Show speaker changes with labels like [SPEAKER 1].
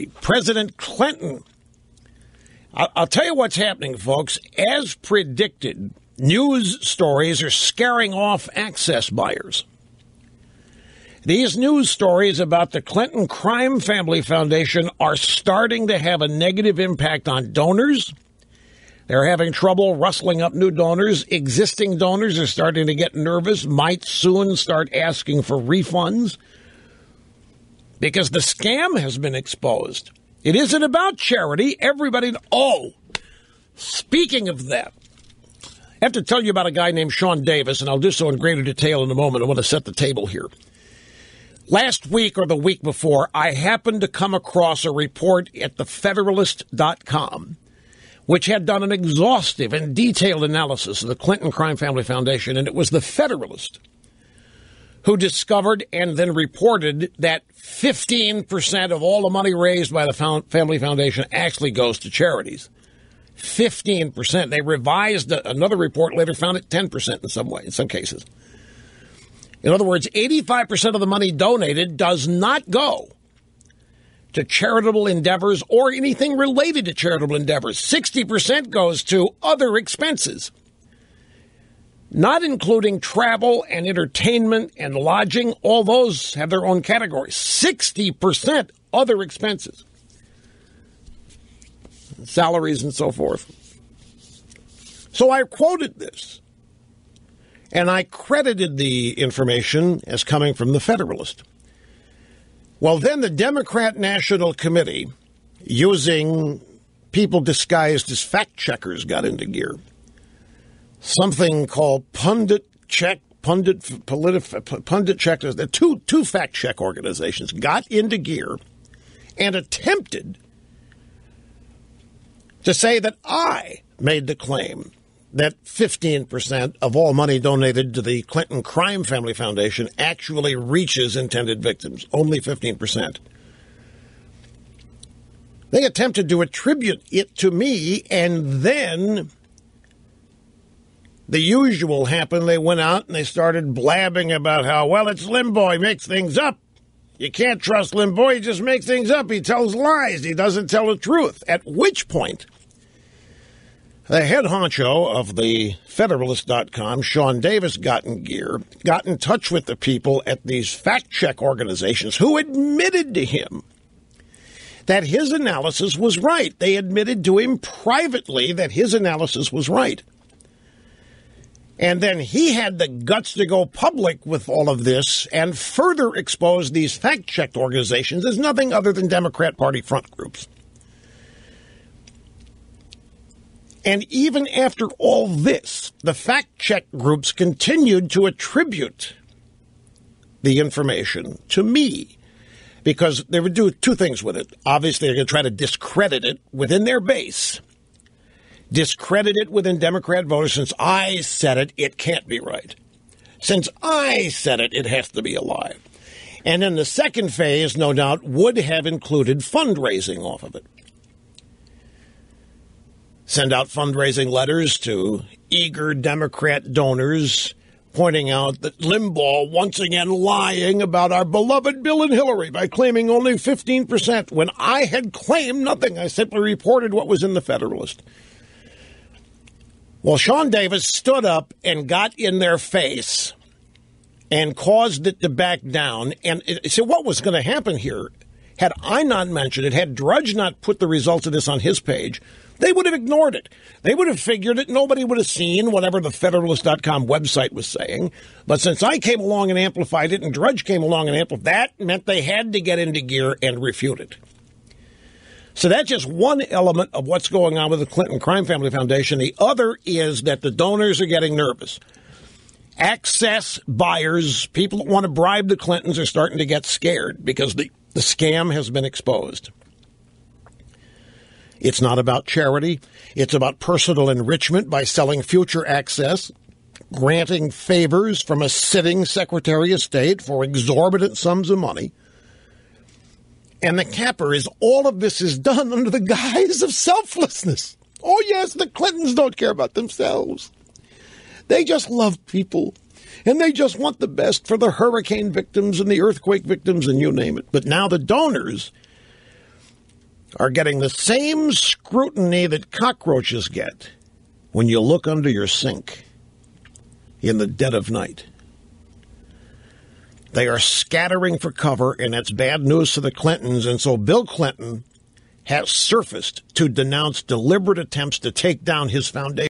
[SPEAKER 1] President Clinton. I'll tell you what's happening, folks. As predicted, news stories are scaring off access buyers. These news stories about the Clinton Crime Family Foundation are starting to have a negative impact on donors. They're having trouble rustling up new donors. Existing donors are starting to get nervous, might soon start asking for refunds because the scam has been exposed. It isn't about charity. Everybody, speaking of that, I have to tell you about a guy named Sean Davis, and I'll do so in greater detail in a moment. I want to set the table here. Last week or the week before, I happened to come across a report at thefederalist.com, which had done an exhaustive and detailed analysis of the Clinton Crime Family Foundation, and it was the Federalist who discovered and then reported that 15% of all the money raised by the Family Foundation actually goes to charities. 15%. They revised another report later, found it 10% in some cases. In other words, 85% of the money donated does not go to charitable endeavors or anything related to charitable endeavors. 60% goes to other expenses, not including travel and entertainment and lodging. All those have their own categories. 60% other expenses, salaries and so forth. So I quoted this, and I credited the information as coming from the Federalist. Well, then the Democrat National Committee, using people disguised as fact checkers, got into gear. Something called pundit check. The two fact check organizations got into gear and attempted to say that I made the claim that 15% of all money donated to the Clinton Crime Family Foundation actually reaches intended victims. Only 15%. They attempted to attribute it to me, and then the usual happened. They went out and they started blabbing about how, well, it's Limbaugh. He makes things up. You can't trust Limbaugh. He just makes things up. He tells lies. He doesn't tell the truth. At which point, the head honcho of the Federalist.com, Sean Davis, got in gear, got in touch with the people at these fact-check organizations who admitted to him that his analysis was right. They admitted to him privately that his analysis was right. And then he had the guts to go public with all of this and further expose these fact-check organizations as nothing other than Democrat Party front groups. And even after all this, the fact-check groups continued to attribute the information to me because they would do two things with it. Obviously, they're going to try to discredit it within their base, discredit it within Democrat voters. Since I said it, it can't be right. Since I said it, it has to be a lie. And then the second phase, no doubt, would have included fundraising off of it. Send out fundraising letters to eager Democrat donors pointing out that Limbaugh once again lying about our beloved Bill and Hillary by claiming only 15% when I had claimed nothing. I simply reported what was in the Federalist. Well, Sean Davis stood up and got in their face and caused it to back down. And so what was going to happen here, had I not mentioned it, had Drudge not put the results of this on his page, they would have ignored it. They would have figured that nobody would have seen whatever the Federalist.com website was saying. But since I came along and amplified it and Drudge came along and amplified, that meant they had to get into gear and refute it. So that's just one element of what's going on with the Clinton Crime Family Foundation. The other is that the donors are getting nervous. Access buyers, people that want to bribe the Clintons, are starting to get scared because the scam has been exposed. It's not about charity. It's about personal enrichment by selling future access, granting favors from a sitting Secretary of State for exorbitant sums of money. And the capper is all of this is done under the guise of selflessness. Oh, yes, the Clintons don't care about themselves. They just love people, and they just want the best for the hurricane victims and the earthquake victims and you name it. But now the donors are getting the same scrutiny that cockroaches get when you look under your sink in the dead of night. They are scattering for cover, and that's bad news to the Clintons. And so Bill Clinton has surfaced to denounce deliberate attempts to take down his foundation.